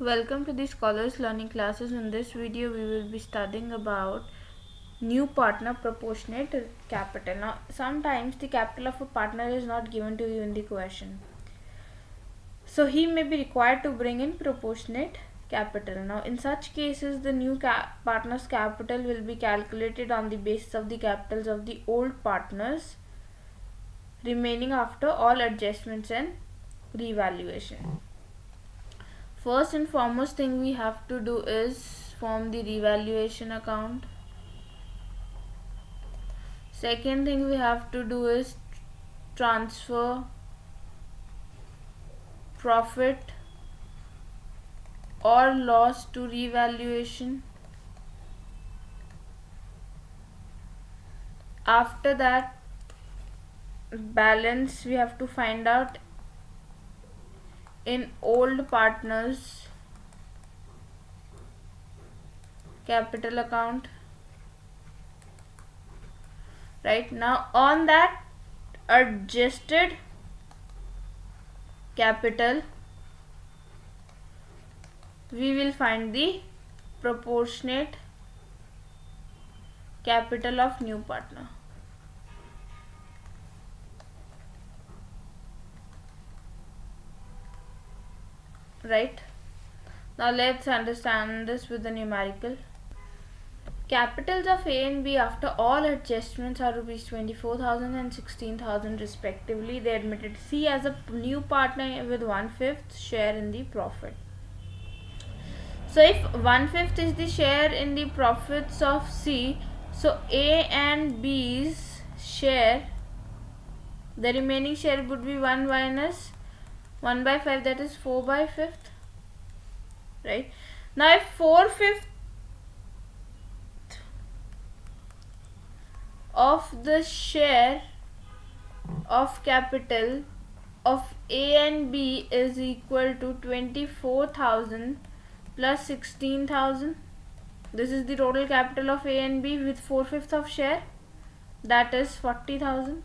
Welcome to the Scholars Learning Classes. In this video, we will be studying about new partner proportionate capital. Now, sometimes the capital of a partner is not given to you in the question. So, he may be required to bring in proportionate capital. Now, in such cases, the new partner's capital will be calculated on the basis of the capitals of the old partners remaining after all adjustments and revaluation. First and foremost thing we have to do is form the revaluation account. Second thing we have to do is transfer profit or loss to revaluation. After that, balance we have to find out in old partners capital account. Right now, on that adjusted capital, we will find the proportionate capital of new partner. Right, now let's understand this with the numerical. Capitals of A and B after all adjustments are rupees 24,000 and 16,000 respectively. They admitted C as a new partner with 1/5 share in the profit. So if 1/5 is the share in the profits of C, so A and B's share, the remaining share would be 1 minus 1/5, that is 4/5. Right, now if 4/5 of the share of capital of A and B is equal to 24,000 plus 16,000, this is the total capital of A and B with 4/5 of share, that is 40,000.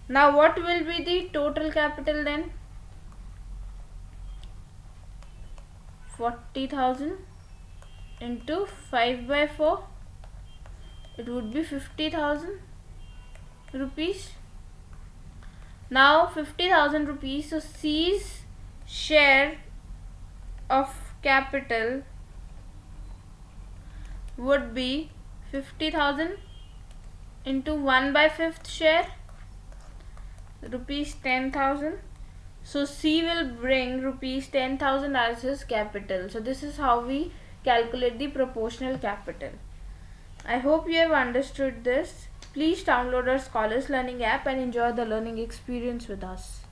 Now what will be the total capital then? 40,000 into 5/4, it would be 50,000 rupees. Now 50,000 rupees, so C's share of capital would be 50,000 into 1/5 share, rupees 10,000. So C will bring rupees 10,000 as his capital. So this is how we calculate the proportional capital. I hope you have understood this. Please download our Scholars Learning app and enjoy the learning experience with us.